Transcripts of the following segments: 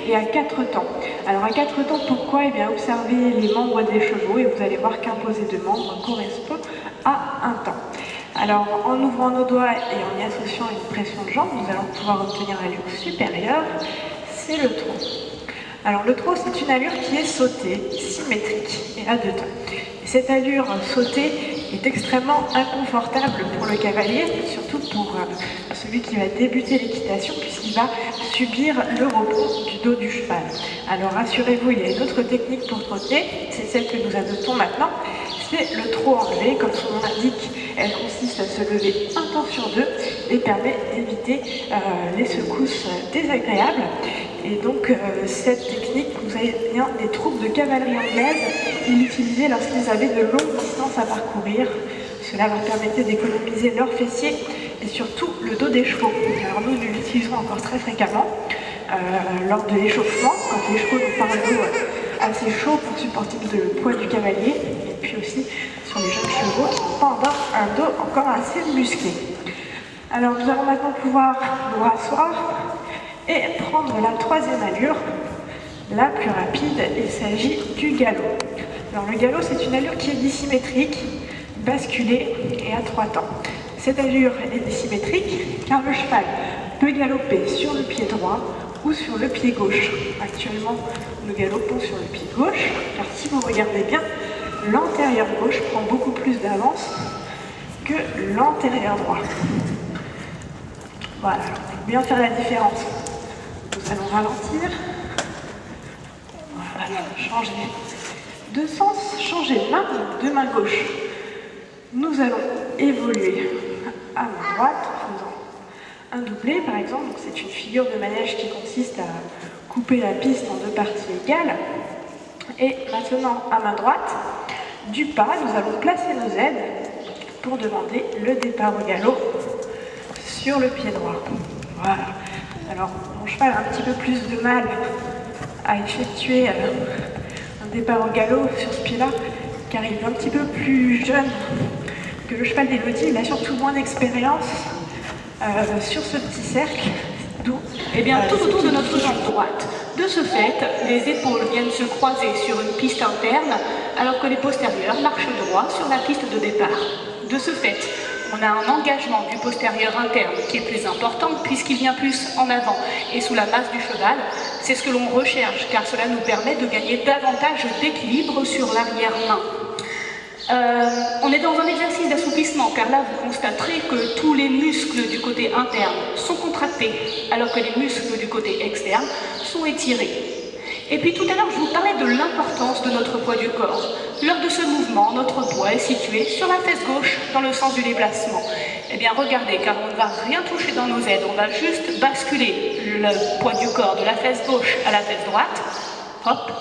et à 4 temps. Alors à 4 temps, pourquoi? Eh bien, observez les membres des chevaux et vous allez voir qu'un posé de membres correspond à un temps. Alors, en ouvrant nos doigts et en y associant une pression de jambe, nous allons pouvoir obtenir l'allure supérieure, c'est le trot. Alors, le trot, c'est une allure qui est sautée, symétrique et à 2 temps. Et cette allure sautée est extrêmement inconfortable pour le cavalier, surtout pour celui qui va débuter l'équitation, puisqu'il va subir le repos du dos du cheval. Alors, rassurez-vous, il y a une autre technique pour trotter, c'est celle que nous adoptons maintenant. C'est le trot enlevé, comme son nom l'indique, elle consiste à se lever un temps sur 2 et permet d'éviter les secousses désagréables. Et donc cette technique, vous avez bien des troupes de cavalerie anglaise, ils l'utilisaient lorsqu'ils avaient de longues distances à parcourir. Cela leur permettait d'économiser leurs fessiers et surtout le dos des chevaux. Alors nous l'utilisons encore très fréquemment lors de l'échauffement, quand les chevaux nous parlent d'eau assez chaud pour supporter le poids du cavalier, et puis aussi sur les jeunes chevaux qui n'ont pas un dos encore assez musclé. Alors nous allons maintenant pouvoir nous rasseoir et prendre la troisième allure, la plus rapide. Il s'agit du galop. Alors le galop, c'est une allure qui est dissymétrique, basculée et à 3 temps. Cette allure est dissymétrique car le cheval peut galoper sur le pied droit ou sur le pied gauche. Actuellement, nous galopons sur le pied gauche, car si vous regardez bien, l'antérieur gauche prend beaucoup plus d'avance que l'antérieur droit. Voilà, pour bien faire la différence, nous allons ralentir. Voilà, changer de sens, changer de main gauche. Nous allons évoluer à main droite, en faisant un doublé par exemple. C'est une figure de manège qui consiste à couper la piste en 2 parties égales. Et maintenant, à main droite, du pas, nous allons placer nos aides pour demander le départ au galop sur le pied droit. Voilà. Alors, mon cheval a un petit peu plus de mal à effectuer un départ au galop sur ce pied-là, car il est un petit peu plus jeune que le cheval d'Élodie. Il a surtout moins d'expérience sur ce petit cercle. Eh bien, tout autour de notre jambe droite. De ce fait, les épaules viennent se croiser sur une piste interne, alors que les postérieurs marchent droit sur la piste de départ. De ce fait, on a un engagement du postérieur interne qui est plus important, puisqu'il vient plus en avant et sous la masse du cheval. C'est ce que l'on recherche, car cela nous permet de gagner davantage d'équilibre sur l'arrière-main. On est dans un exercice d'assouplissement, car là vous constaterez que tous les muscles du côté interne sont contractés, alors que les muscles du côté externe sont étirés. Et puis tout à l'heure je vous parlais de l'importance de notre poids du corps. Lors de ce mouvement, notre poids est situé sur la fesse gauche dans le sens du déplacement. Eh bien regardez, car on ne va rien toucher dans nos aides, on va juste basculer le poids du corps de la fesse gauche à la fesse droite. Hop.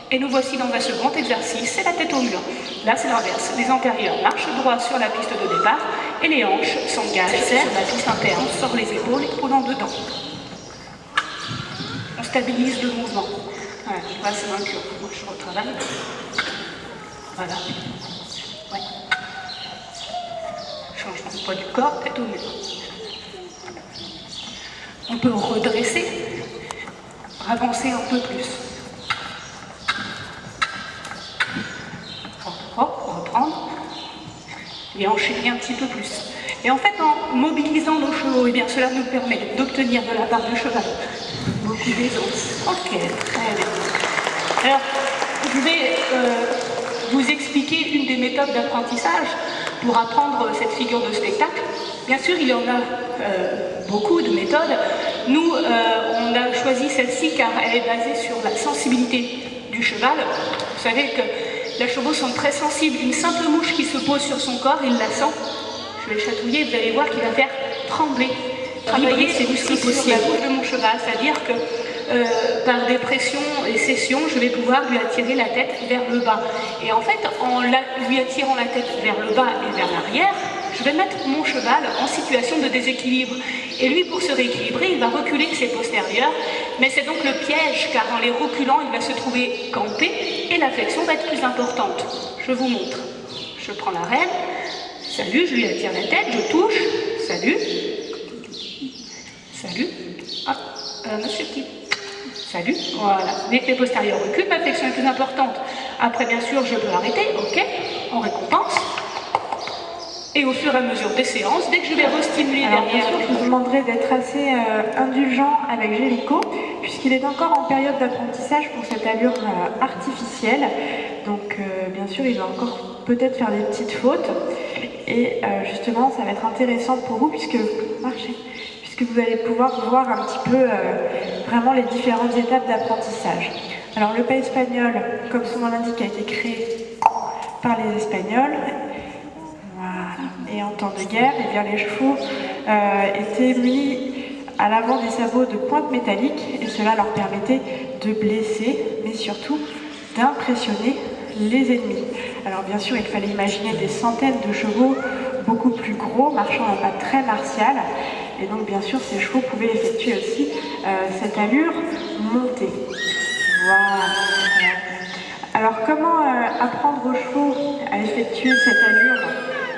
Et nous voici dans un second exercice, c'est la tête au mur. Là, c'est l'inverse. Les antérieurs marchent droit sur la piste de départ et les hanches s'engagent sur la piste interne. On sort les épaules et prenons dedans. On stabilise le mouvement. Voilà, là, c'est un cure. Moi, je retravaille. Voilà. Ouais. Changement de poids du corps, tête au mur. On peut redresser, avancer un peu plus. Reprendre et enchaîner un petit peu plus. Et en fait, en mobilisant nos chevaux, eh bien, cela nous permet d'obtenir de la part du cheval beaucoup d'aisance. Ok, très bien. Alors, je vais vous expliquer une des méthodes d'apprentissage pour apprendre cette figure de spectacle. Bien sûr, il y en a beaucoup de méthodes. Nous, on a choisi celle-ci car elle est basée sur la sensibilité du cheval. Vous savez que les chevaux sont très sensibles. Une simple mouche qui se pose sur son corps, il la sent. Je vais chatouiller, vous allez voir qu'il va faire trembler. Travailler ses muscles sur la bouche de mon cheval, c'est-à-dire que par des pressions et cessions, je vais pouvoir lui attirer la tête vers le bas. Et en fait, en lui attirant la tête vers le bas et vers l'arrière, je vais mettre mon cheval en situation de déséquilibre. Et lui, pour se rééquilibrer, il va reculer ses postérieurs. Mais c'est donc le piège, car en les reculant, il va se trouver campé et la flexion va être plus importante. Je vous montre. Je prends la rêne. Salut, je lui attire la tête, je touche. Salut. Salut. Hop, monsieur petit. Salut, voilà. L'effet postérieur recule, ma flexion est plus importante. Après, bien sûr, je peux arrêter, ok, on récompense. Et au fur et à mesure des séances, dès que je vais restimuler Alors, derrière... bien sûr, je vous demanderai d'être assez indulgent avec Jéricho, puisqu'il est encore en période d'apprentissage pour cette allure artificielle. Donc, bien sûr, il va encore peut-être faire des petites fautes. Et justement, ça va être intéressant pour vous, puisque vous allez pouvoir voir un petit peu vraiment les différentes étapes d'apprentissage. Alors, le pas espagnol, comme son nom l'indique, a été créé par les Espagnols. Voilà. Et en temps de guerre, eh bien, les chevaux étaient munis à l'avant des sabots de pointes métalliques, et cela leur permettait de blesser, mais surtout d'impressionner les ennemis. Alors bien sûr, il fallait imaginer des centaines de chevaux beaucoup plus gros, marchant à un pas très martial, et donc bien sûr, ces chevaux pouvaient effectuer aussi cette allure montée. Voilà. Alors comment apprendre aux chevaux à effectuer cette allure?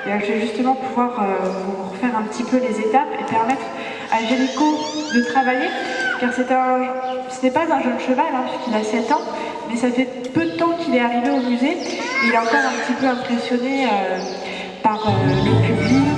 Je vais justement pouvoir vous refaire un petit peu les étapes et permettre à Jéricho de travailler, car ce n'est pas un jeune cheval, hein, puisqu'il a 7 ans, mais ça fait peu de temps qu'il est arrivé au musée. Il est encore un petit peu impressionné par le public,